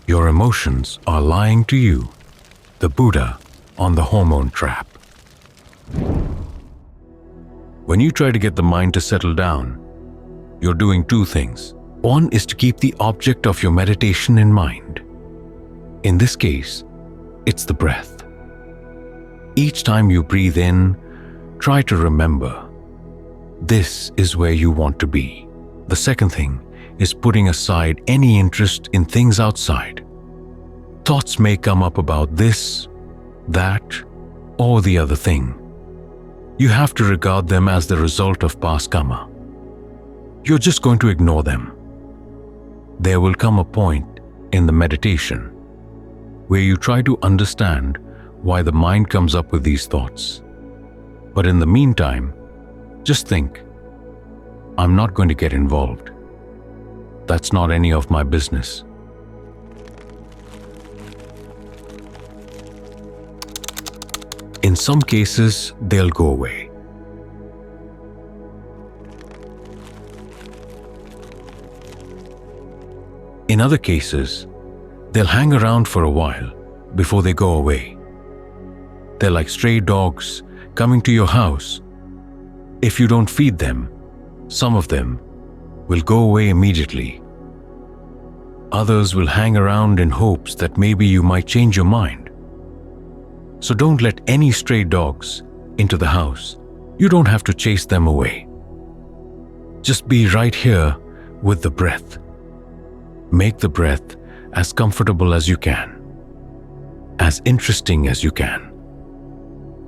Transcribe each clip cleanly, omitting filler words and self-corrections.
Your emotions are lying to you. The Buddha on the hormone trap. When you try to get the mind to settle down, you're doing two things. One is to keep the object of your meditation in mind. In this case, it's the breath. Each time you breathe in, try to remember, this is where you want to be. The second thing is putting aside any interest in things outside. Thoughts may come up about this, that, or the other thing. You have to regard them as the result of past karma. You're just going to ignore them. There will come a point in the meditation where you try to understand why the mind comes up with these thoughts. But in the meantime, just think, I'm not going to get involved. That's not any of my business. In some cases, they'll go away. In other cases, they'll hang around for a while before they go away. They're like stray dogs coming to your house. If you don't feed them, some of them will go away immediately. Others will hang around in hopes that maybe you might change your mind. So don't let any stray dogs into the house. You don't have to chase them away. Just be right here with the breath. Make the breath as comfortable as you can, as interesting as you can.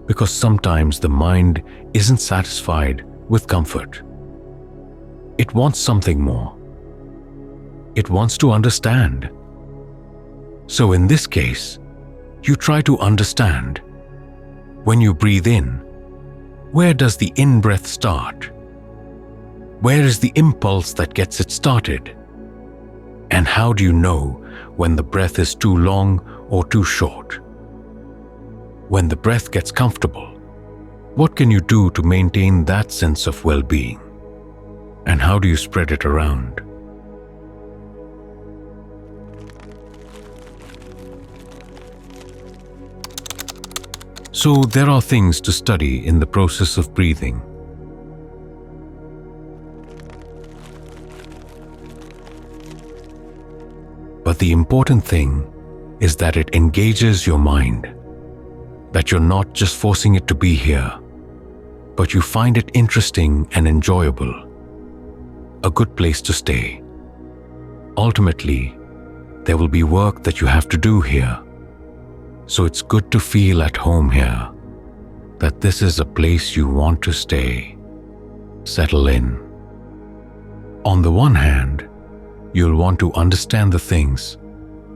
Because sometimes the mind isn't satisfied with comfort. It wants something more. It wants to understand. So in this case, you try to understand. When you breathe in, where does the in-breath start? Where is the impulse that gets it started? And how do you know when the breath is too long or too short? When the breath gets comfortable, what can you do to maintain that sense of well-being? And how do you spread it around? So there are things to study in the process of breathing. But the important thing is that it engages your mind, that you're not just forcing it to be here, but you find it interesting and enjoyable, a good place to stay. Ultimately, there will be work that you have to do here. So it's good to feel at home here, that this is a place you want to stay, settle in. On the one hand, you'll want to understand the things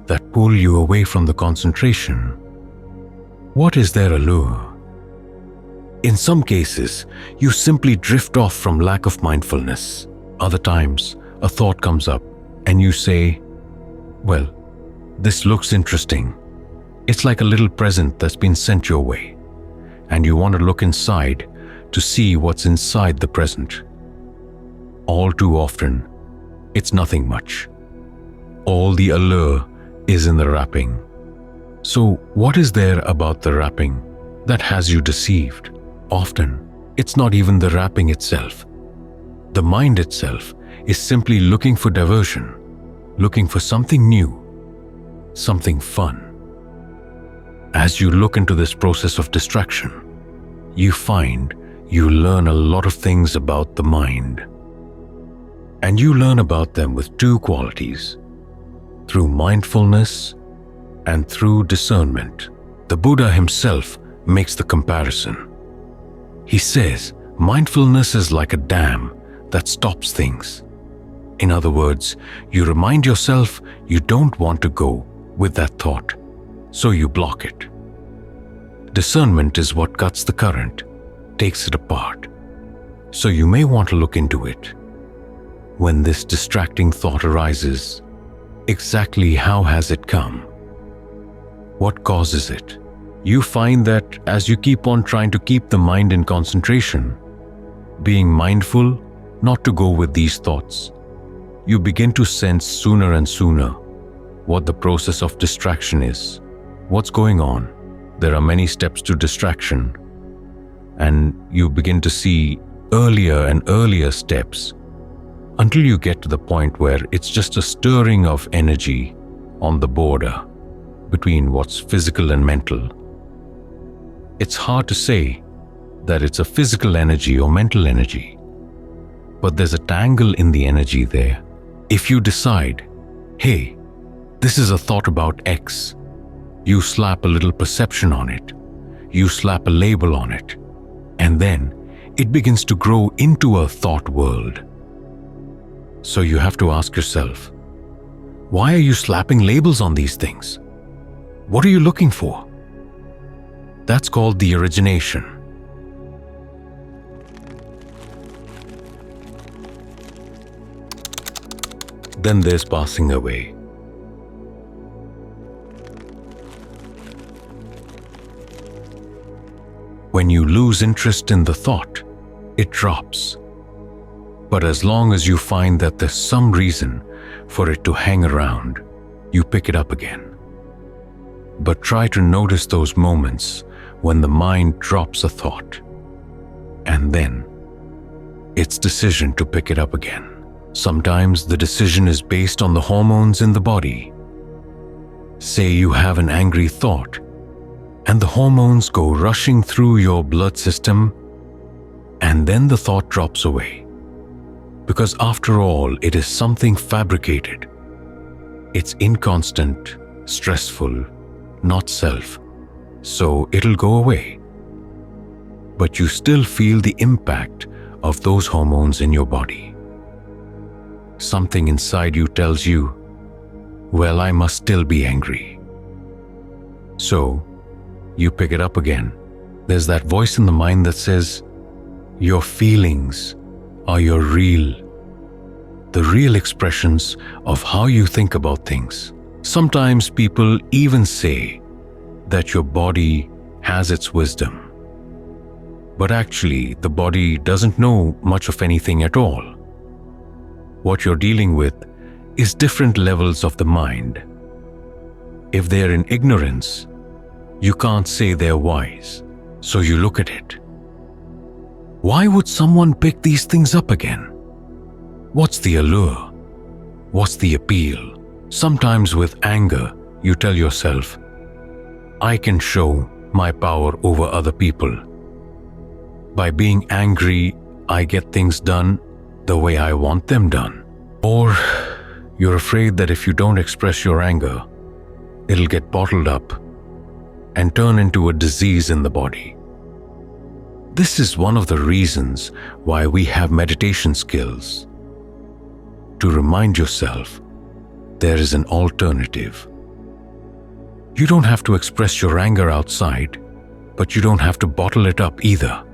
that pull you away from the concentration. What is their allure? In some cases, you simply drift off from lack of mindfulness. Other times, a thought comes up and you say, well, this looks interesting. It's like a little present that's been sent your way, and you want to look inside to see what's inside the present. All too often, it's nothing much. All the allure is in the wrapping. So what is there about the wrapping that has you deceived? Often, it's not even the wrapping itself. The mind itself is simply looking for diversion, looking for something new, something fun. As you look into this process of distraction, you find you learn a lot of things about the mind. And you learn about them with two qualities, through mindfulness and through discernment. The Buddha himself makes the comparison. He says, mindfulness is like a dam that stops things. In other words, you remind yourself you don't want to go with that thought, so you block it. Discernment is what cuts the current, takes it apart. So you may want to look into it. When this distracting thought arises, exactly how has it come? What causes it? You find that as you keep on trying to keep the mind in concentration, being mindful not to go with these thoughts, you begin to sense sooner and sooner what the process of distraction is, what's going on. There are many steps to distraction, and you begin to see earlier and earlier steps until you get to the point where it's just a stirring of energy on the border between what's physical and mental. It's hard to say that it's a physical energy or mental energy, but there's a tangle in the energy there. If you decide, hey, this is a thought about X, you slap a little perception on it, you slap a label on it, and then it begins to grow into a thought world. So you have to ask yourself, why are you slapping labels on these things? What are you looking for? That's called the origination. Then there's passing away. When you lose interest in the thought, it drops. But as long as you find that there's some reason for it to hang around, you pick it up again. But try to notice those moments when the mind drops a thought, and then its decision to pick it up again. Sometimes the decision is based on the hormones in the body. Say you have an angry thought, and the hormones go rushing through your blood system, and then the thought drops away. Because after all, it is something fabricated. It's inconstant, stressful, not self, so it'll go away. But you still feel the impact of those hormones in your body. Something inside you tells you, well, I must still be angry. So, you pick it up again. There's that voice in the mind that says, your feelings are the real expressions of how you think about things. Sometimes people even say that your body has its wisdom. But actually, the body doesn't know much of anything at all. What you're dealing with is different levels of the mind. If they're in ignorance, you can't say they're wise, so you look at it. Why would someone pick these things up again? What's the allure? What's the appeal? Sometimes with anger, you tell yourself, I can show my power over other people. By being angry, I get things done the way I want them done. Or you're afraid that if you don't express your anger, it'll get bottled up and turn into a disease in the body. This is one of the reasons why we have meditation skills. To remind yourself there is an alternative. You don't have to express your anger outside, but you don't have to bottle it up either.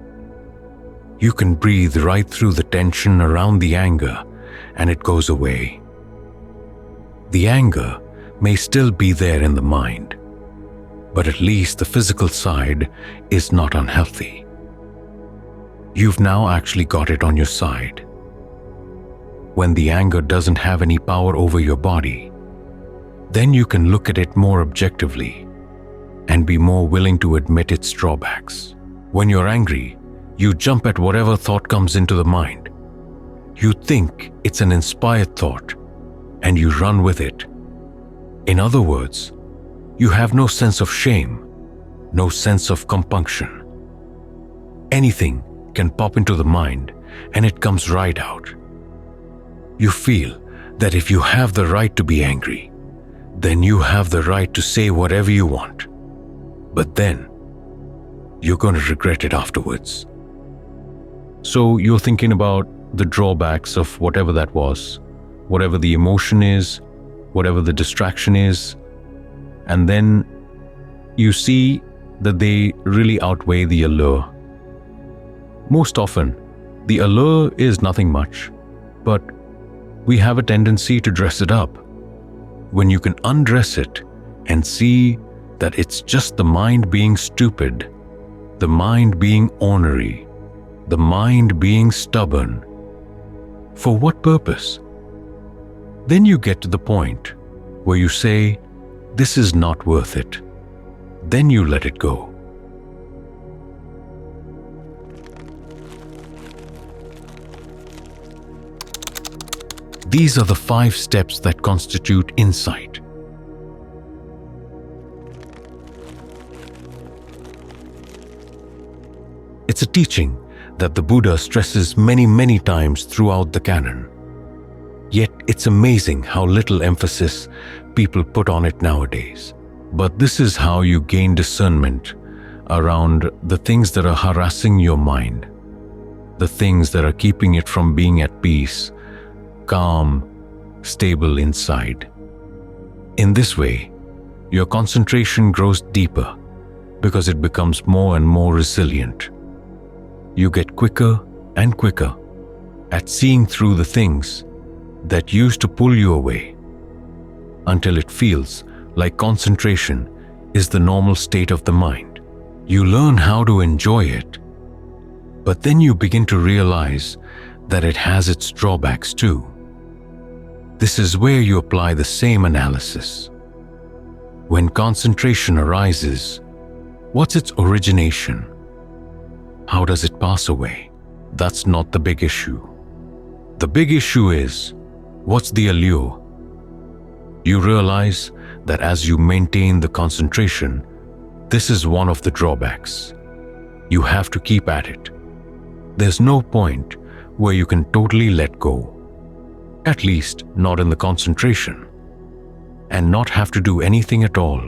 You can breathe right through the tension around the anger and it goes away. The anger may still be there in the mind, but at least the physical side is not unhealthy. You've now actually got it on your side. When the anger doesn't have any power over your body, then you can look at it more objectively and be more willing to admit its drawbacks. When you're angry, you jump at whatever thought comes into the mind. You think it's an inspired thought, and you run with it. In other words, you have no sense of shame, no sense of compunction. Anything can pop into the mind, and it comes right out. You feel that if you have the right to be angry, then you have the right to say whatever you want. But then, you're going to regret it afterwards. So you're thinking about the drawbacks of whatever that was, whatever the emotion is, whatever the distraction is, and then you see that they really outweigh the allure. Most often, the allure is nothing much, but we have a tendency to dress it up. When you can undress it and see that it's just the mind being stupid, the mind being ornery, the mind being stubborn. For what purpose? Then you get to the point where you say, "This is not worth it." Then you let it go. These are the 5 steps that constitute insight. It's a teaching that the Buddha stresses many times throughout the canon. Yet it's amazing how little emphasis people put on it nowadays. But this is how you gain discernment around the things that are harassing your mind, the things that are keeping it from being at peace, calm, stable inside. In this way, your concentration grows deeper because it becomes more and more resilient. You get quicker and quicker at seeing through the things that used to pull you away, until it feels like concentration is the normal state of the mind. You learn how to enjoy it, but then you begin to realize that it has its drawbacks too. This is where you apply the same analysis. When concentration arises, what's its origination? How does it pass away? That's not the big issue. The big issue is, what's the allure? You realize that as you maintain the concentration, this is one of the drawbacks. You have to keep at it. There's no point where you can totally let go. At least not in the concentration. And not have to do anything at all.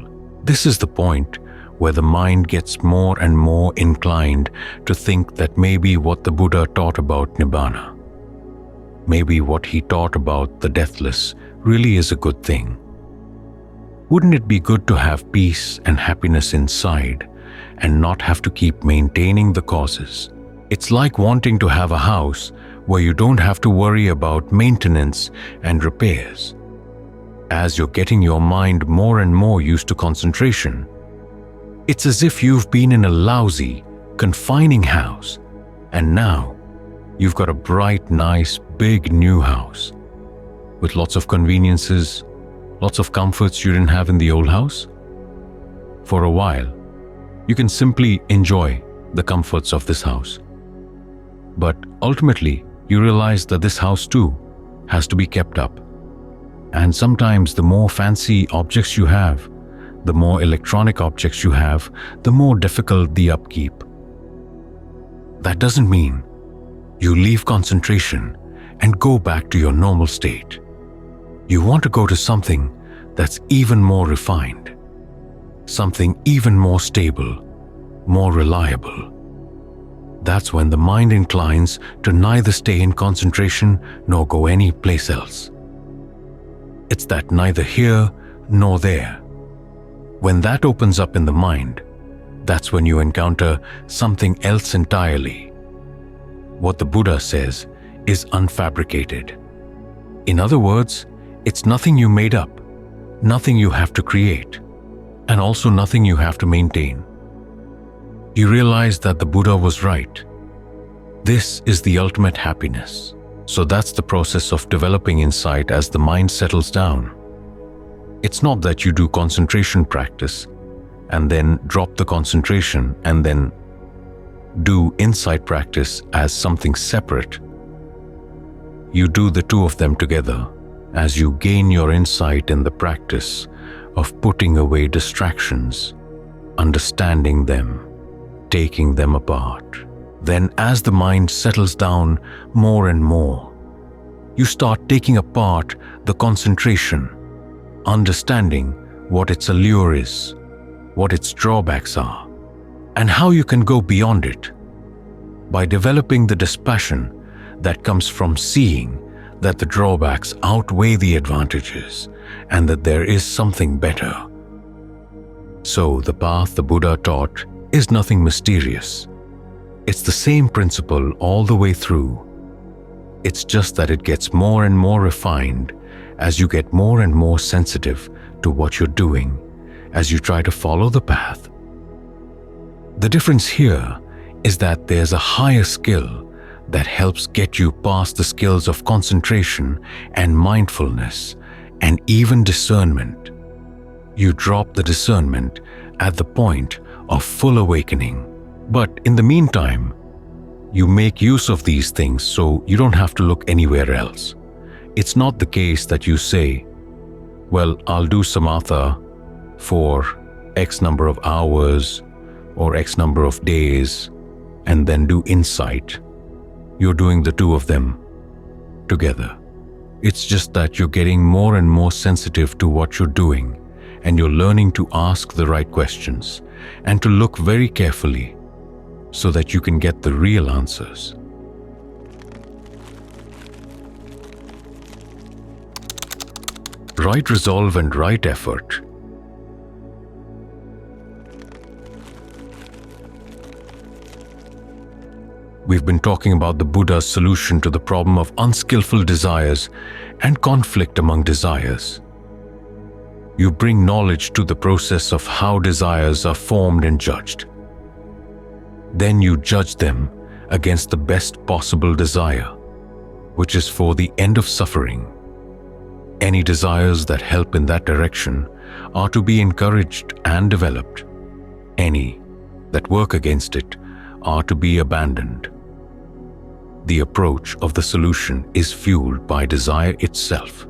This is the point where the mind gets more and more inclined to think that maybe what the Buddha taught about Nibbana, maybe what he taught about the deathless really is a good thing. Wouldn't it be good to have peace and happiness inside and not have to keep maintaining the causes? It's like wanting to have a house where you don't have to worry about maintenance and repairs. As you're getting your mind more and more used to concentration, it's as if you've been in a lousy, confining house, and now you've got a bright, nice, big new house with lots of conveniences, lots of comforts you didn't have in the old house. For a while, you can simply enjoy the comforts of this house. But ultimately, you realize that this house too has to be kept up. And sometimes the more fancy objects you have, the more electronic objects you have, the more difficult the upkeep. That doesn't mean you leave concentration and go back to your normal state. You want to go to something that's even more refined, something even more stable, more reliable. That's when the mind inclines to neither stay in concentration nor go any place else. It's that neither here nor there. When that opens up in the mind, that's when you encounter something else entirely. What the Buddha says is unfabricated. In other words, it's nothing you made up, nothing you have to create, and also nothing you have to maintain. You realize that the Buddha was right. This is the ultimate happiness. So that's the process of developing insight as the mind settles down. It's not that you do concentration practice and then drop the concentration and then do insight practice as something separate. You do the two of them together as you gain your insight in the practice of putting away distractions, understanding them, taking them apart. Then as the mind settles down more and more, you start taking apart the concentration, understanding what its allure is, what its drawbacks are, and how you can go beyond it by developing the dispassion that comes from seeing that the drawbacks outweigh the advantages and that there is something better. So the path the Buddha taught is nothing mysterious. It's the same principle all the way through. It's just that it gets more and more refined as you get more and more sensitive to what you're doing, as you try to follow the path. The difference here is that there's a higher skill that helps get you past the skills of concentration and mindfulness and even discernment. You drop the discernment at the point of full awakening. But in the meantime, you make use of these things so you don't have to look anywhere else. It's not the case that you say, well, I'll do samatha for X number of hours or X number of days and then do insight. You're doing the two of them together. It's just that you're getting more and more sensitive to what you're doing, and you're learning to ask the right questions and to look very carefully so that you can get the real answers. Right resolve and right effort. We've been talking about the Buddha's solution to the problem of unskillful desires and conflict among desires. You bring knowledge to the process of how desires are formed and judged. Then you judge them against the best possible desire, which is for the end of suffering. Any desires that help in that direction are to be encouraged and developed. Any that work against it are to be abandoned. The approach of the solution is fueled by desire itself.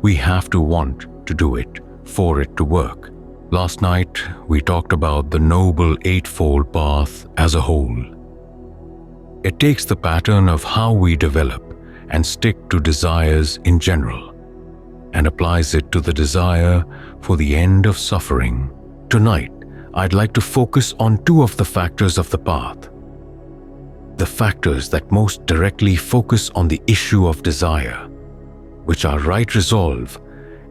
We have to want to do it for it to work. Last night, we talked about the Noble Eightfold Path as a whole. It takes the pattern of how we develop and stick to desires in general and applies it to the desire for the end of suffering. Tonight, I'd like to focus on two of the factors of the path. The factors that most directly focus on the issue of desire, which are right resolve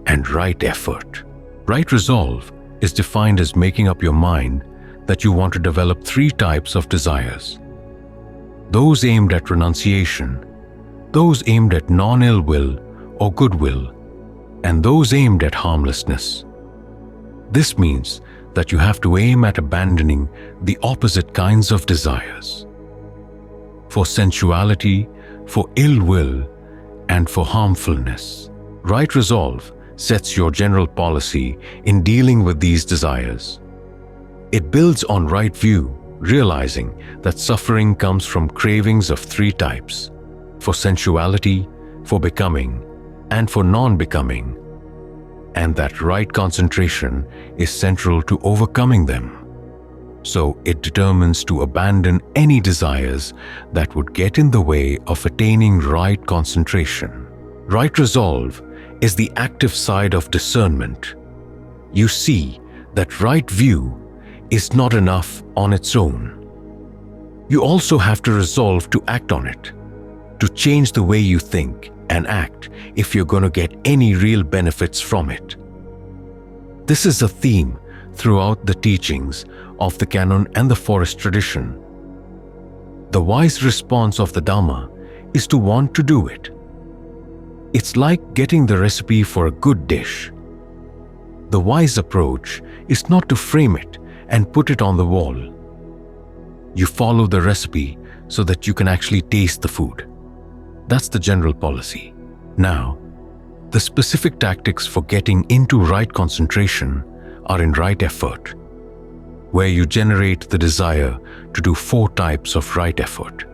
and right effort. Right resolve is defined as making up your mind that you want to develop three types of desires. Those aimed at renunciation, those aimed at non-ill will or goodwill, and those aimed at harmlessness. This means that you have to aim at abandoning the opposite kinds of desires. For sensuality, for ill will, and for harmfulness. Right resolve sets your general policy in dealing with these desires. It builds on right view, realizing that suffering comes from cravings of three types: for sensuality, for becoming, and for non-becoming, and that right concentration is central to overcoming them. So it determines to abandon any desires that would get in the way of attaining right concentration. Right resolve is the active side of discernment. You see that right view is not enough on its own. You also have to resolve to act on it, to change the way you think and act if you're going to get any real benefits from it. This is a theme throughout the teachings of the canon and the forest tradition. The wise response of the Dhamma is to want to do it. It's like getting the recipe for a good dish. The wise approach is not to frame it and put it on the wall. You follow the recipe so that you can actually taste the food. That's the general policy. Now, the specific tactics for getting into right concentration are in right effort, where you generate the desire to do 4 types of right effort,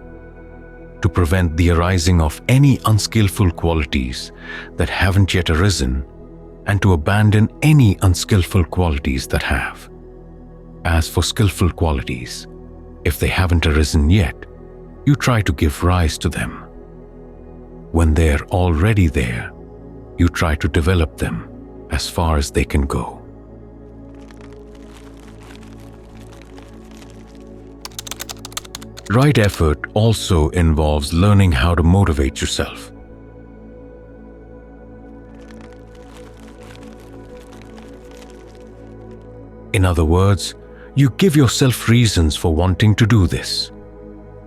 to prevent the arising of any unskillful qualities that haven't yet arisen, and to abandon any unskillful qualities that have. As for skillful qualities, if they haven't arisen yet, you try to give rise to them. When they're already there, you try to develop them as far as they can go. Right effort also involves learning how to motivate yourself. In other words, you give yourself reasons for wanting to do this.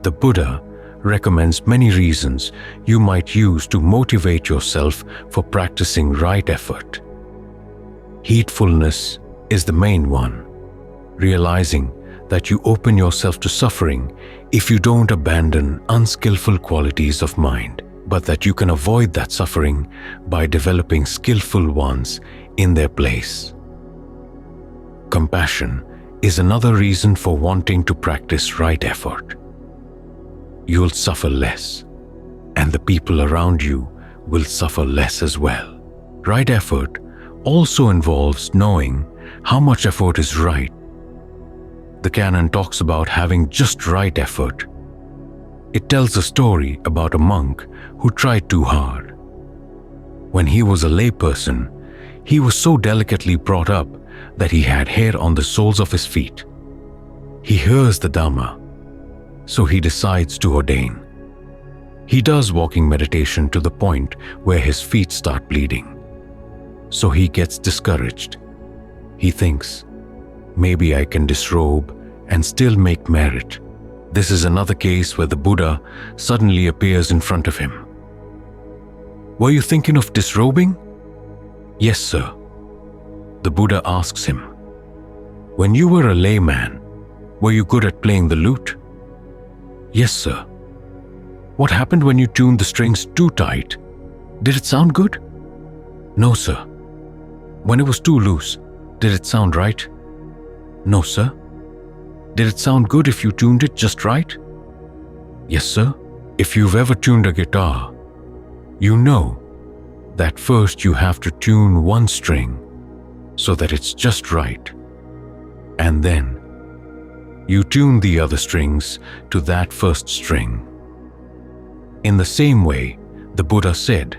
The Buddha recommends many reasons you might use to motivate yourself for practicing right effort. Heedfulness is the main one, realizing that you open yourself to suffering if you don't abandon unskillful qualities of mind. but that you can avoid that suffering by developing skillful ones in their place. Compassion is another reason for wanting to practice right effort. You'll suffer less, and the people around you will suffer less as well. Right effort also involves knowing how much effort is right. The canon talks about having just right effort. It tells a story about a monk who tried too hard. When he was a layperson, he was so delicately brought up that he had hair on the soles of his feet. He hears the Dhamma, so he decides to ordain. He does walking meditation to the point where his feet start bleeding. So he gets discouraged. He thinks, maybe I can disrobe and still make merit. This is another case where the Buddha suddenly appears in front of him. Were you thinking of disrobing? Yes, sir. The Buddha asks him, when you were a layman, were you good at playing the lute? Yes, sir. What happened when you tuned the strings too tight? Did it sound good? No, sir. When it was too loose, did it sound right? No, sir. Did it sound good if you tuned it just right? Yes, sir. If you've ever tuned a guitar, you know that first you have to tune one string so that it's just right, and then you tune the other strings to that first string. In the same way, the Buddha said,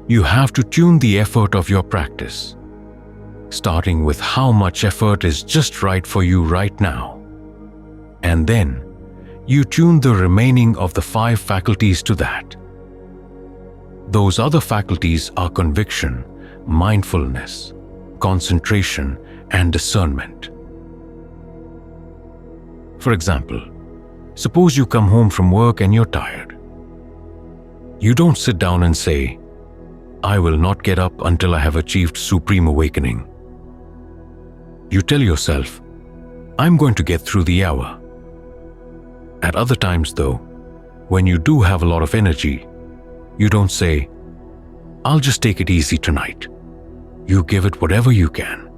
you have to tune the effort of your practice, starting with how much effort is just right for you right now. And then you tune the remaining of the 5 faculties to that. Those other faculties are conviction, mindfulness, concentration, and discernment. For example, suppose you come home from work and you're tired. You don't sit down and say, I will not get up until I have achieved supreme awakening. You tell yourself, I'm going to get through the hour. At other times though, when you do have a lot of energy, you don't say, I'll just take it easy tonight. You give it whatever you can.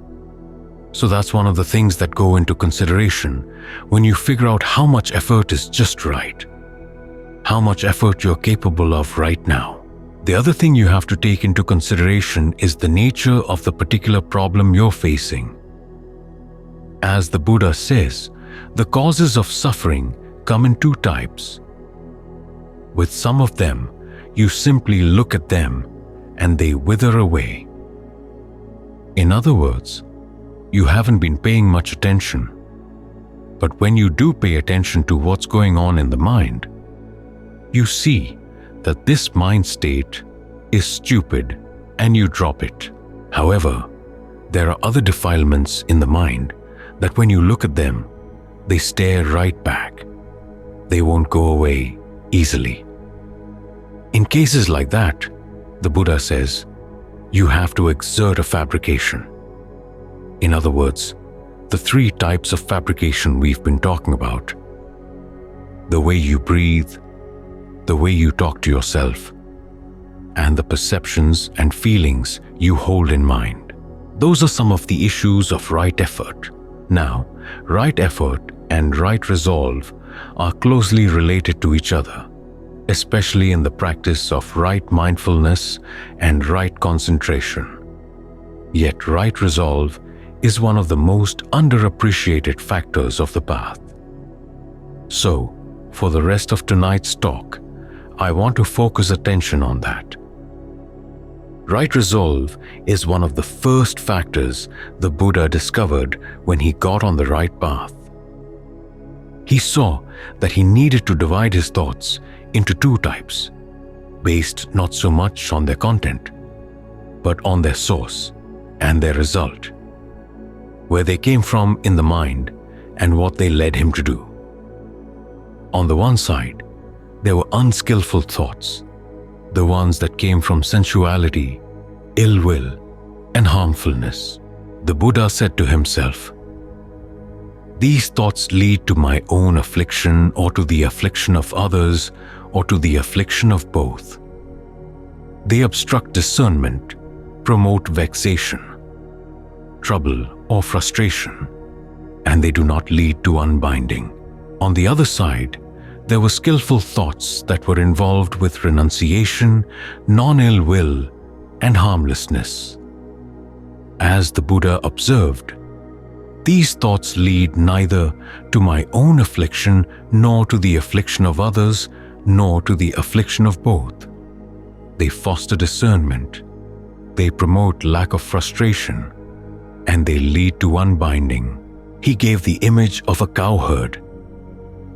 So that's one of the things that go into consideration when you figure out how much effort is just right, how much effort you're capable of right now. The other thing you have to take into consideration is the nature of the particular problem you're facing. As the Buddha says, the causes of suffering come in 2 types. With some of them, you simply look at them and they wither away. In other words, you haven't been paying much attention. But when you do pay attention to what's going on in the mind, you see that this mind state is stupid and you drop it. However, there are other defilements in the mind that when you look at them, they stare right back. They won't go away easily. In cases like that, the Buddha says, you have to exert a fabrication. In other words, the 3 types of fabrication we've been talking about. The way you breathe, the way you talk to yourself, and the perceptions and feelings you hold in mind. Those are some of the issues of right effort. Now, right effort and right resolve are closely related to each other, especially in the practice of right mindfulness and right concentration. Yet right resolve is one of the most underappreciated factors of the path. So, for the rest of tonight's talk, I want to focus attention on that. Right resolve is one of the first factors the Buddha discovered when he got on the right path. He saw that he needed to divide his thoughts into 2 types, based not so much on their content, but on their source and their result, where they came from in the mind and what they led him to do. On the one side, there were unskillful thoughts, the ones that came from sensuality, ill will, and harmfulness. The Buddha said to himself, these thoughts lead to my own affliction or to the affliction of others or to the affliction of both. They obstruct discernment, promote vexation, trouble, or frustration, and they do not lead to unbinding. On the other side, there were skillful thoughts that were involved with renunciation, non-ill will, and harmlessness. As the Buddha observed, these thoughts lead neither to my own affliction nor to the affliction of others, nor to the affliction of both. They foster discernment, they promote lack of frustration, and they lead to unbinding. He gave the image of a cowherd.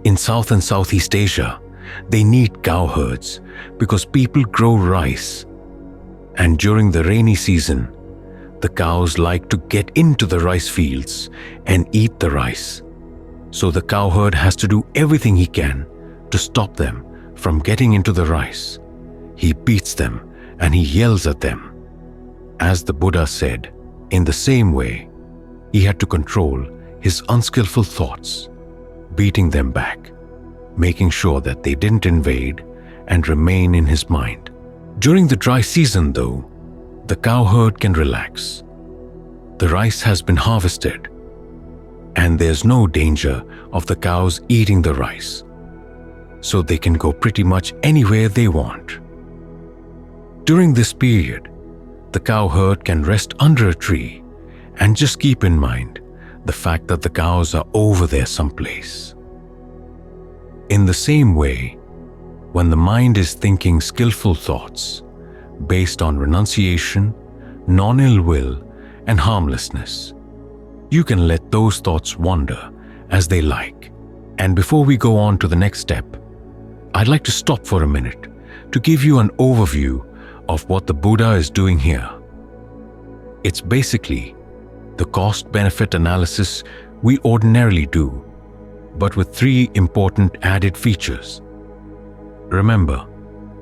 In South and Southeast Asia, they need cowherds because people grow rice, and during the rainy season, the cows like to get into the rice fields and eat the rice. So the cowherd has to do everything he can to stop them from getting into the rice. He beats them and he yells at them. As the Buddha said, in the same way, he had to control his unskillful thoughts, beating them back, making sure that they didn't invade and remain in his mind. During the dry season, though, the cowherd can relax. The rice has been harvested, and there's no danger of the cows eating the rice, so they can go pretty much anywhere they want. During this period, the cowherd can rest under a tree and just keep in mind the fact that the cows are over there someplace. In the same way, when the mind is thinking skillful thoughts based on renunciation, non-ill will, and harmlessness, you can let those thoughts wander as they like. And before we go on to the next step, I'd like to stop for a minute to give you an overview of what the Buddha is doing here. It's basically the cost-benefit analysis we ordinarily do, but with 3 important added features. Remember,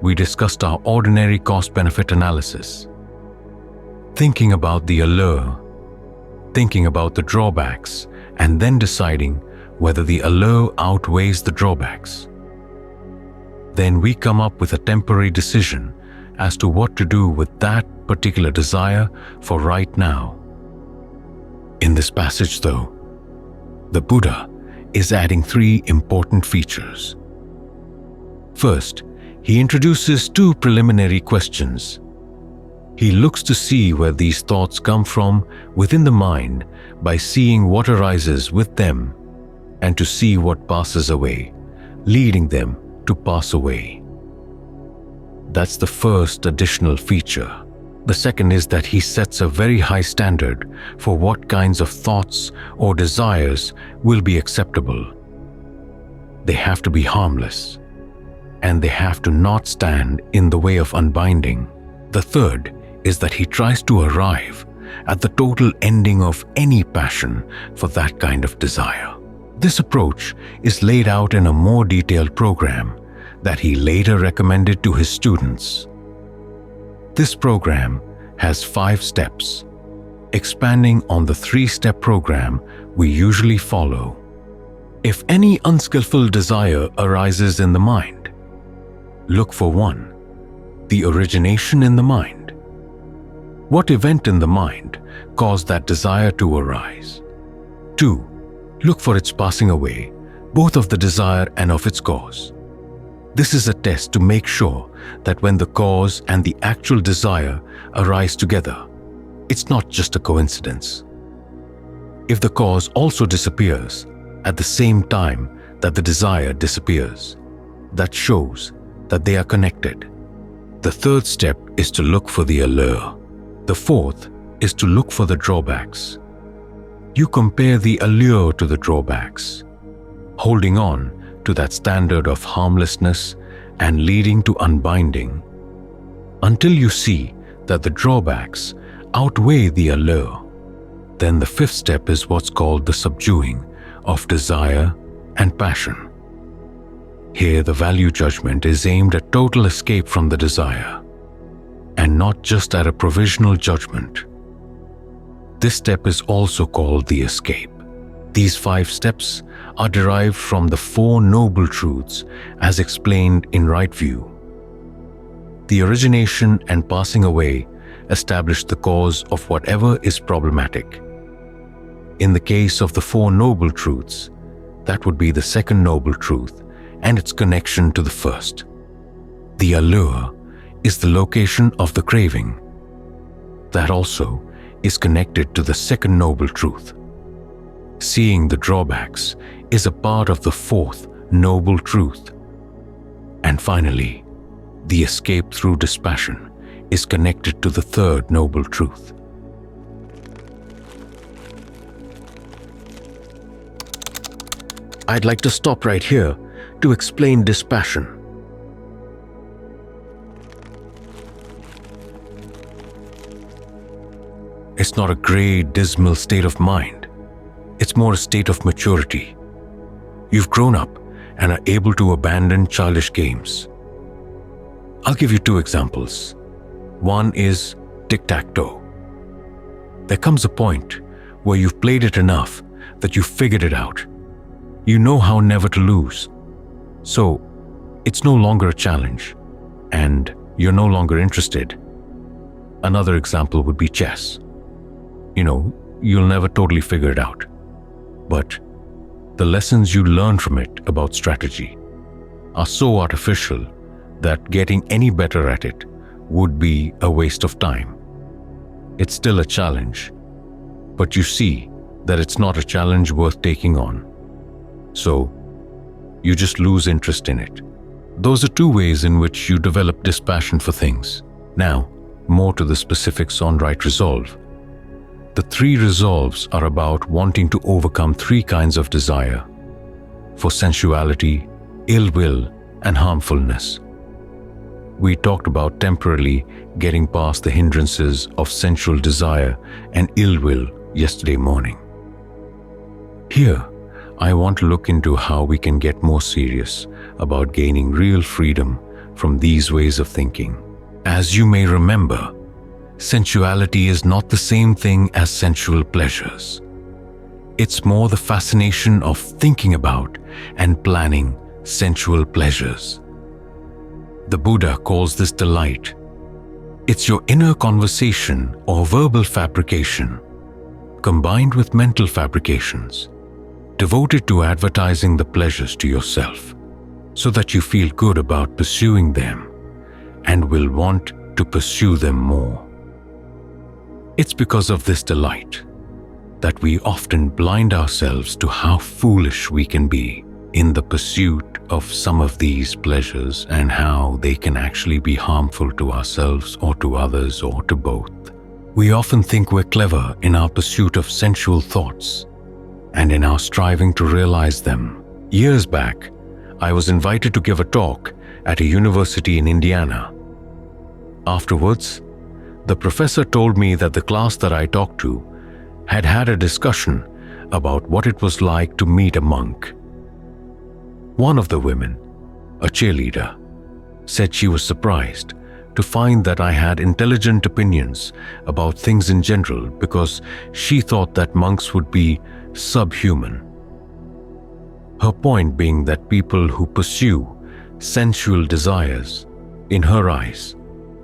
we discussed our ordinary cost-benefit analysis. Thinking about the allure, thinking about the drawbacks, and then deciding whether the allure outweighs the drawbacks. Then we come up with a temporary decision as to what to do with that particular desire for right now. In this passage, though, the Buddha is adding 3 important features. First, he introduces 2 preliminary questions. He looks to see where these thoughts come from within the mind by seeing what arises with them, and to see what passes away, leading them to pass away. That's the first additional feature. The second is that he sets a very high standard for what kinds of thoughts or desires will be acceptable. They have to be harmless, and they have to not stand in the way of unbinding. The third is that he tries to arrive at the total ending of any passion for that kind of desire. This approach is laid out in a more detailed program that he later recommended to his students. This program has 5 steps, expanding on the 3-step program we usually follow. If any unskillful desire arises in the mind, look for 1. The origination in the mind. What event in the mind caused that desire to arise? 2. Look for its passing away, both of the desire and of its cause. This is a test to make sure that when the cause and the actual desire arise together, it's not just a coincidence. If the cause also disappears at the same time that the desire disappears, that shows that they are connected. The 3rd step is to look for the allure. The 4th is to look for the drawbacks. You compare the allure to the drawbacks, holding on to that standard of harmlessness and leading to unbinding, until you see that the drawbacks outweigh the allure. Then the 5th step is what's called the subduing of desire and passion. Here the value judgment is aimed at total escape from the desire, and not just at a provisional judgment. This step is also called the escape. These 5 steps are derived from the 4 noble truths as explained in Right View. The origination and passing away establish the cause of whatever is problematic. In the case of the Four Noble Truths, that would be the second noble truth and its connection to the first. The allure is the location of the craving. That also is connected to the second noble truth. Seeing the drawbacks is a part of the fourth noble truth. And finally, the escape through dispassion is connected to the third noble truth. I'd like to stop right here to explain dispassion. It's not a gray, dismal state of mind. It's more a state of maturity. You've grown up and are able to abandon childish games. I'll give you two examples. One is tic-tac-toe. There comes a point where you've played it enough that you've figured it out. You know how never to lose. So, it's no longer a challenge, and you're no longer interested. Another example would be chess. You'll never totally figure it out. But the lessons you learn from it about strategy are so artificial that getting any better at it would be a waste of time. It's still a challenge, but you see that it's not a challenge worth taking on. So, you just lose interest in it. Those are two ways in which you develop dispassion for things. Now, more to the specifics on right resolve. The three resolves are about wanting to overcome three kinds of desire: for sensuality, ill will, and harmfulness. We talked about temporarily getting past the hindrances of sensual desire and ill will yesterday morning. Here, I want to look into how we can get more serious about gaining real freedom from these ways of thinking. As you may remember, sensuality is not the same thing as sensual pleasures. It's more the fascination of thinking about and planning sensual pleasures. The Buddha calls this delight. It's your inner conversation or verbal fabrication, combined with mental fabrications, devoted to advertising the pleasures to yourself, so that you feel good about pursuing them and will want to pursue them more. It's because of this delight that we often blind ourselves to how foolish we can be in the pursuit of some of these pleasures and how they can actually be harmful to ourselves or to others or to both. We often think we're clever in our pursuit of sensual thoughts and in our striving to realize them. Years back, I was invited to give a talk at a university in Indiana. Afterwards, the professor told me that the class that I talked to had had a discussion about what it was like to meet a monk. One of the women, a cheerleader, said she was surprised to find that I had intelligent opinions about things in general because she thought that monks would be subhuman. Her point being that people who pursue sensual desires, in her eyes,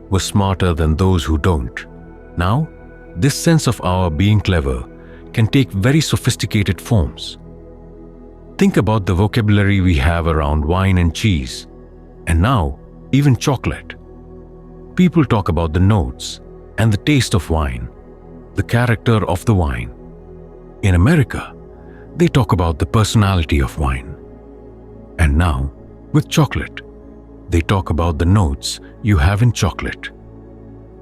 were smarter than those who don't. Now, this sense of our being clever can take very sophisticated forms. Think about the vocabulary we have around wine and cheese, and now even chocolate. People talk about the notes and the taste of wine, the character of the wine. In America, they talk about the personality of wine. And now, with chocolate, they talk about the notes you have in chocolate.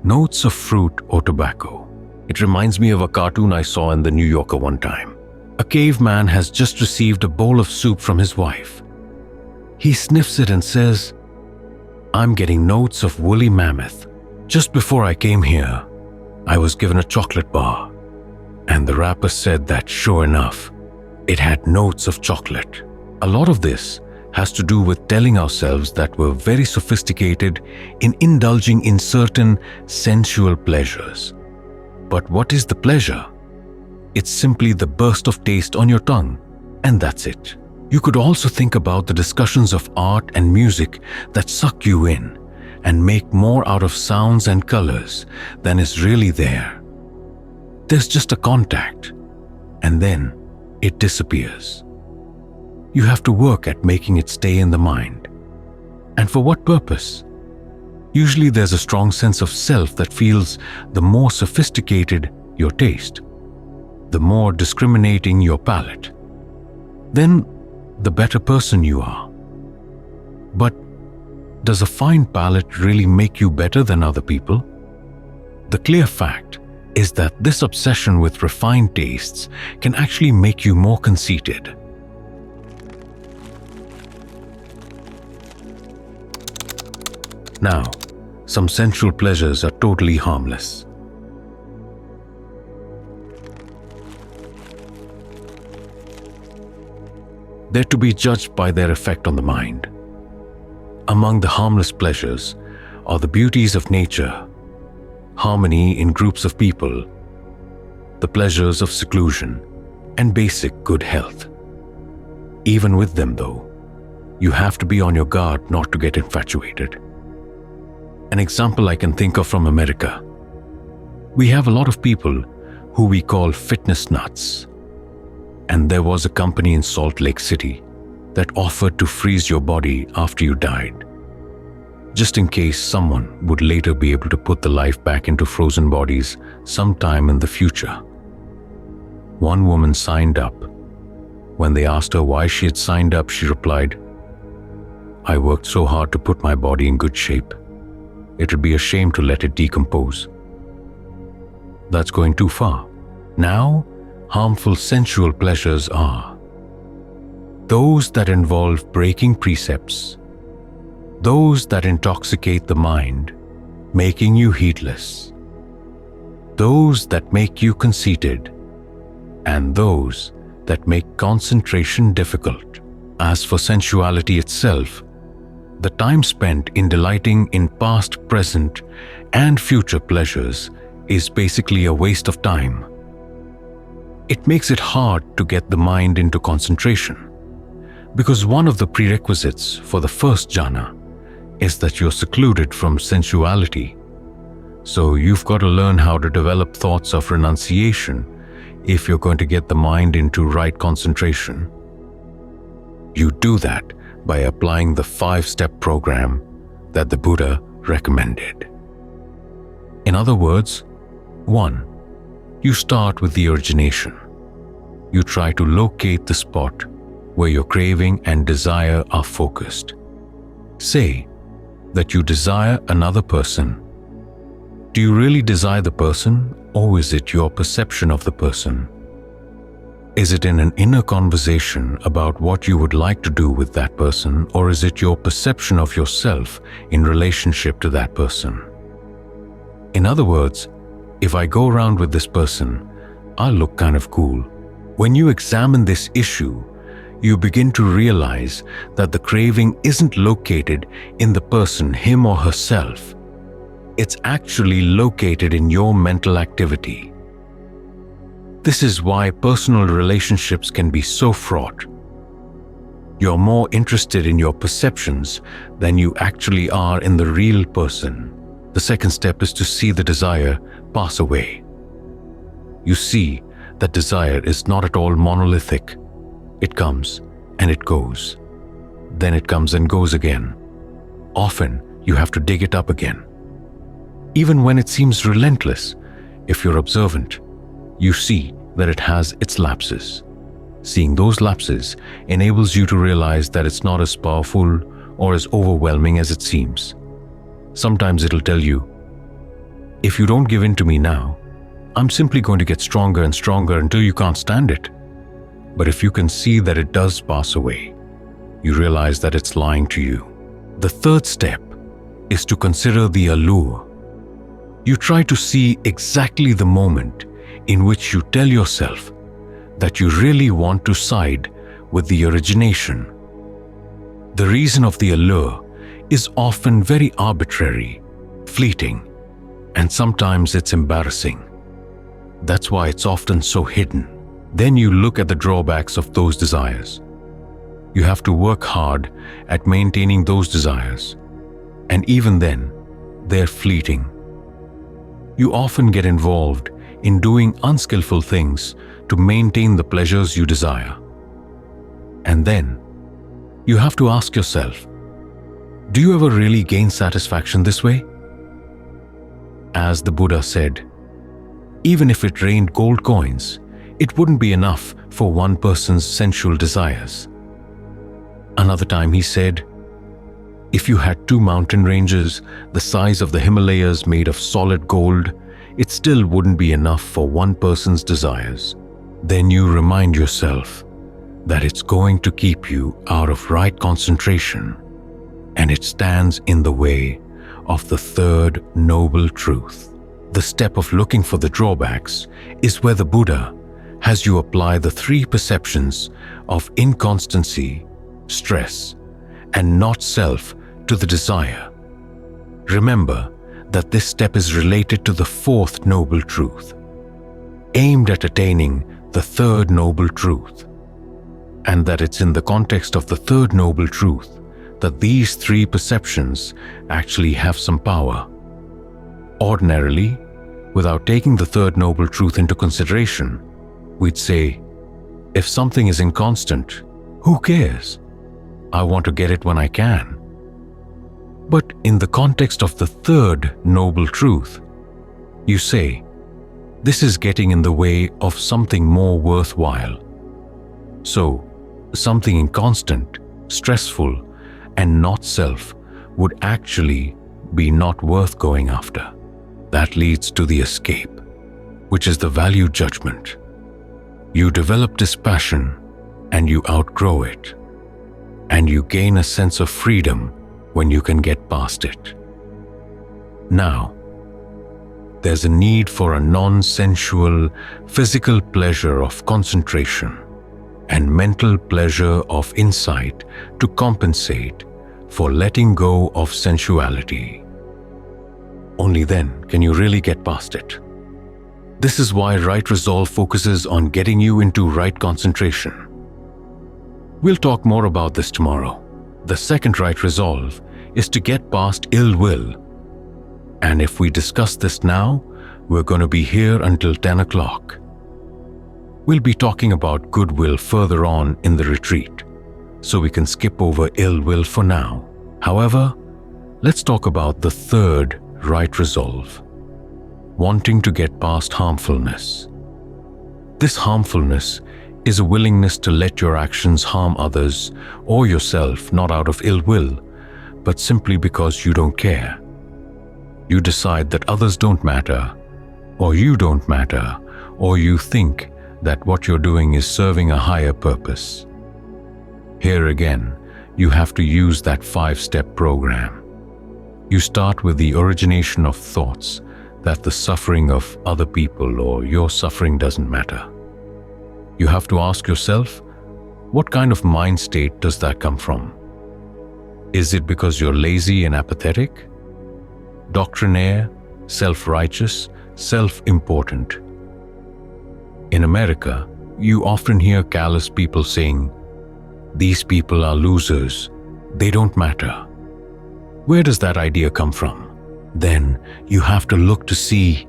Notes of fruit or tobacco. It reminds me of a cartoon I saw in the New Yorker one time. A caveman has just received a bowl of soup from his wife. He sniffs it and says, "I'm getting notes of woolly mammoth. Just before I came here, I was given a chocolate bar." And the wrapper said that sure enough, it had notes of chocolate. A lot of this has to do with telling ourselves that we're very sophisticated in indulging in certain sensual pleasures. But what is the pleasure? It's simply the burst of taste on your tongue, and that's it. You could also think about the discussions of art and music that suck you in, and make more out of sounds and colors than is really there. There's just a contact, and then it disappears. You have to work at making it stay in the mind. And for what purpose? Usually there's a strong sense of self that feels the more sophisticated your taste, the more discriminating your palate, then the better person you are. But does a fine palate really make you better than other people? The clear fact is that this obsession with refined tastes can actually make you more conceited. Now, some sensual pleasures are totally harmless. They're to be judged by their effect on the mind. Among the harmless pleasures are the beauties of nature, harmony in groups of people, the pleasures of seclusion, and basic good health. Even with them, though, you have to be on your guard not to get infatuated. An example I can think of from America. We have a lot of people who we call fitness nuts. And there was a company in Salt Lake City that offered to freeze your body after you died, just in case someone would later be able to put the life back into frozen bodies sometime in the future. One woman signed up. When they asked her why she had signed up, she replied, "I worked so hard to put my body in good shape. It would be a shame to let it decompose." That's going too far. Now, harmful sensual pleasures are those that involve breaking precepts, those that intoxicate the mind, making you heedless, those that make you conceited, and those that make concentration difficult. As for sensuality itself, the time spent in delighting in past, present, and future pleasures is basically a waste of time. It makes it hard to get the mind into concentration, because one of the prerequisites for the first jhana is that you're secluded from sensuality. So you've got to learn how to develop thoughts of renunciation if you're going to get the mind into right concentration. You do that by applying the 5-step program that the Buddha recommended. In other words, 1. You start with the origination. You try to locate the spot where your craving and desire are focused. Say that you desire another person. Do you really desire the person, or is it your perception of the person? Is it in an inner conversation about what you would like to do with that person, or is it your perception of yourself in relationship to that person? In other words, if I go around with this person, I'll look kind of cool. When you examine this issue, you begin to realize that the craving isn't located in the person, him or herself. It's actually located in your mental activity. This is why personal relationships can be so fraught. You're more interested in your perceptions than you actually are in the real person. The second step is to see the desire pass away. You see that desire is not at all monolithic. It comes and it goes. Then it comes and goes again. Often you have to dig it up again. Even when it seems relentless, if you're observant, you see that it has its lapses. Seeing those lapses enables you to realize that it's not as powerful or as overwhelming as it seems. Sometimes it'll tell you, if you don't give in to me now, I'm simply going to get stronger and stronger until you can't stand it. But if you can see that it does pass away, you realize that it's lying to you. The third step is to consider the allure. You try to see exactly the moment in which you tell yourself that you really want to side with the origination. The reason of the allure is often very arbitrary, fleeting, and sometimes it's embarrassing. That's why it's often so hidden. Then you look at the drawbacks of those desires. You have to work hard at maintaining those desires. And even then, they're fleeting. You often get involved in doing unskillful things to maintain the pleasures you desire. And then, you have to ask yourself, do you ever really gain satisfaction this way? As the Buddha said, even if it rained gold coins, it wouldn't be enough for one person's sensual desires. Another time he said, if you had 2 mountain ranges the size of the Himalayas made of solid gold, it still wouldn't be enough for one person's desires. Then you remind yourself that it's going to keep you out of right concentration, and it stands in the way of the third noble truth. The step of looking for the drawbacks is where the Buddha has you apply the 3 perceptions of inconstancy, stress, and not self to the desire. Remember that this step is related to the 4th noble truth, aimed at attaining the 3rd noble truth, and that it's in the context of the 3rd noble truth that these 3 perceptions actually have some power. Ordinarily, without taking the 3rd noble truth into consideration, we'd say, if something is inconstant, who cares? I want to get it when I can. But in the context of the 3rd noble truth, you say, this is getting in the way of something more worthwhile. So, something inconstant, stressful, and not self would actually be not worth going after. That leads to the escape, which is the value judgment. You develop this passion and you outgrow it, and you gain a sense of freedom when you can get past it. Now, there's a need for a non-sensual, physical pleasure of concentration and mental pleasure of insight to compensate for letting go of sensuality. Only then can you really get past it. This is why right resolve focuses on getting you into right concentration. We'll talk more about this tomorrow. The second right resolve is to get past ill will. And if we discuss this now, we're going to be here until 10 o'clock. We'll be talking about goodwill further on in the retreat, so we can skip over ill will for now. However, let's talk about the third right resolve, wanting to get past harmfulness. This harmfulness is a willingness to let your actions harm others or yourself, not out of ill will, but simply because you don't care. You decide that others don't matter, or you don't matter, or you think that what you're doing is serving a higher purpose. Here again, you have to use that 5-step program. You start with the origination of thoughts that the suffering of other people or your suffering doesn't matter. You have to ask yourself, what kind of mind state does that come from? Is it because you're lazy and apathetic? Doctrinaire, self-righteous, self-important? In America, you often hear callous people saying, "These people are losers, they don't matter." Where does that idea come from? Then you have to look to see,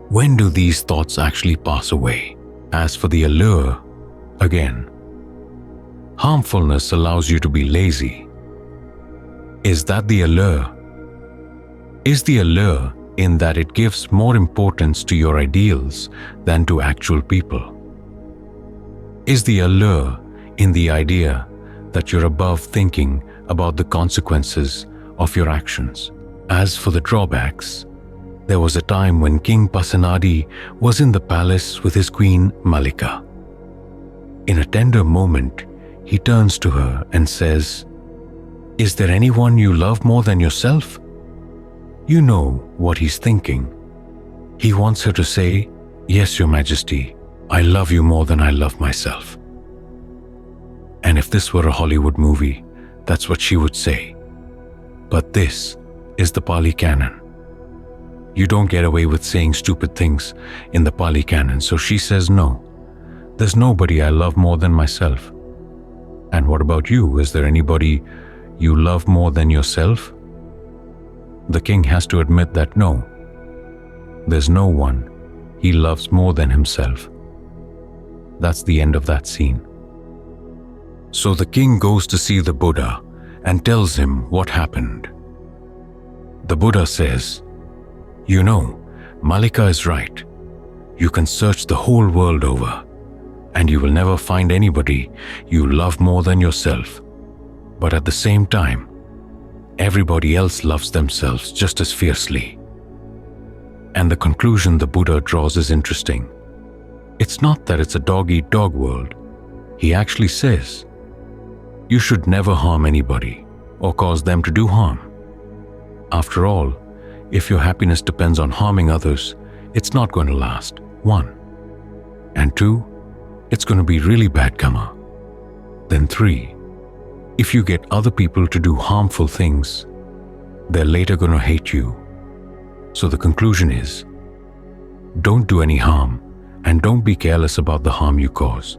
when do these thoughts actually pass away? As for the allure, again, harmfulness allows you to be lazy. Is that the allure? Is the allure in that it gives more importance to your ideals than to actual people? Is the allure in the idea that you're above thinking about the consequences of your actions? As for the drawbacks, there was a time when King Pasenadi was in the palace with his queen Malika. In a tender moment, he turns to her and says, "Is there anyone you love more than yourself?" You know what he's thinking. He wants her to say, "Yes, Your Majesty, I love you more than I love myself." And if this were a Hollywood movie, that's what she would say. But this is the Pali Canon. You don't get away with saying stupid things in the Pali Canon, so she says, "No, there's nobody I love more than myself." And what about you? Is there anybody you love more than yourself? The king has to admit that no, there's no one he loves more than himself. That's the end of that scene. So the king goes to see the Buddha and tells him what happened. The Buddha says, "You know, Malika is right. You can search the whole world over, and you will never find anybody you love more than yourself. But at the same time, everybody else loves themselves just as fiercely." And the conclusion the Buddha draws is interesting. It's not that it's a dog-eat-dog world. He actually says, you should never harm anybody or cause them to do harm. After all, if your happiness depends on harming others, it's not going to last, 1. And 2, it's going to be really bad karma. Then 3, if you get other people to do harmful things, they're later going to hate you. So the conclusion is, don't do any harm and don't be careless about the harm you cause.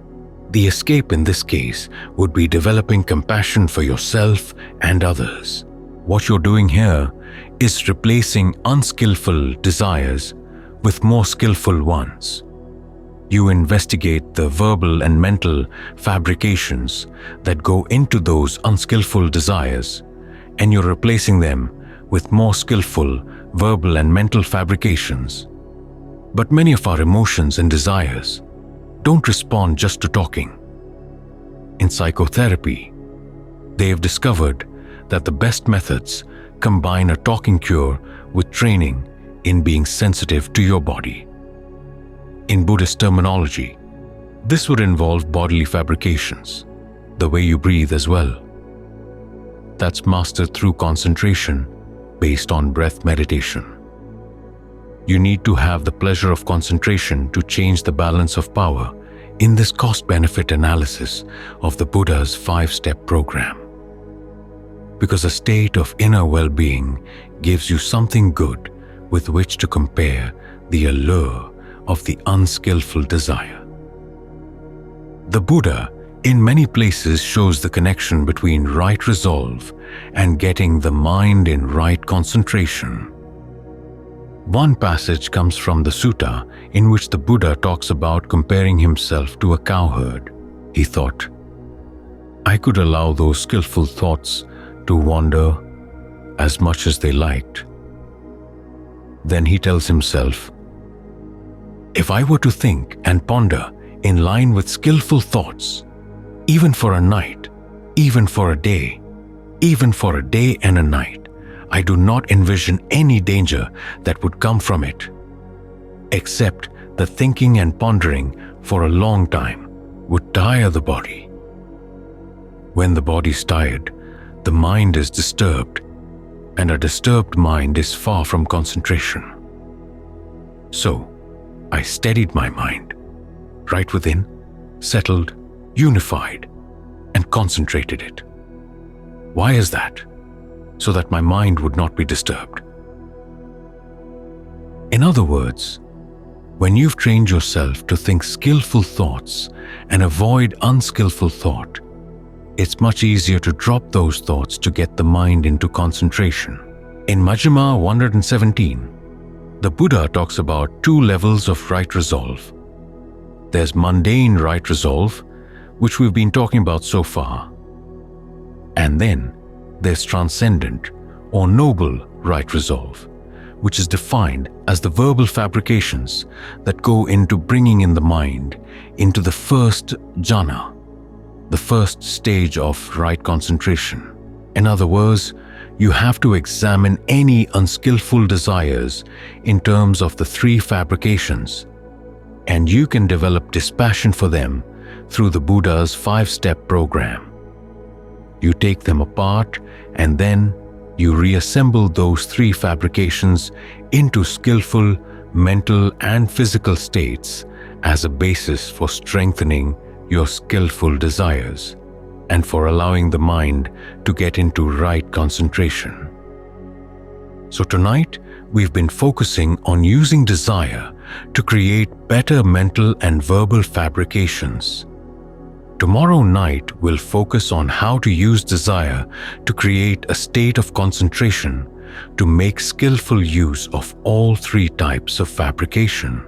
The escape in this case would be developing compassion for yourself and others. What you're doing here is replacing unskillful desires with more skillful ones. You investigate the verbal and mental fabrications that go into those unskillful desires, and you're replacing them with more skillful verbal and mental fabrications. But many of our emotions and desires don't respond just to talking. In psychotherapy, they have discovered that the best methods combine a talking cure with training in being sensitive to your body. In Buddhist terminology, this would involve bodily fabrications, the way you breathe as well. That's mastered through concentration based on breath meditation. You need to have the pleasure of concentration to change the balance of power in this cost-benefit analysis of the Buddha's 5-step program. Because a state of inner well-being gives you something good with which to compare the allure of the unskillful desire. The Buddha in many places shows the connection between right resolve and getting the mind in right concentration. One passage comes from the sutta in which the Buddha talks about comparing himself to a cowherd. He thought, I could allow those skillful thoughts to wander as much as they liked. Then he tells himself, if I were to think and ponder in line with skillful thoughts, even for a night, even for a day, even for a day and a night, I do not envision any danger that would come from it, except that thinking and pondering for a long time would tire the body. When the body is tired, the mind is disturbed, and a disturbed mind is far from concentration. So, I steadied my mind, right within, settled, unified, and concentrated it. Why is that? So that my mind would not be disturbed. In other words, when you've trained yourself to think skillful thoughts and avoid unskillful thought, it's much easier to drop those thoughts to get the mind into concentration. In Majjhima 117, the Buddha talks about 2 levels of right resolve. There's mundane right resolve, which we've been talking about so far. And then there's transcendent or noble right resolve, which is defined as the verbal fabrications that go into bringing in the mind into the first jhana, the first stage of right concentration. In other words, you have to examine any unskillful desires in terms of the 3 fabrications, and you can develop dispassion for them through the Buddha's 5-step program. You take them apart and then you reassemble those 3 fabrications into skillful mental and physical states as a basis for strengthening your skillful desires and for allowing the mind to get into right concentration. So tonight, we've been focusing on using desire to create better mental and verbal fabrications. Tomorrow night, we'll focus on how to use desire to create a state of concentration to make skillful use of all three types of fabrication.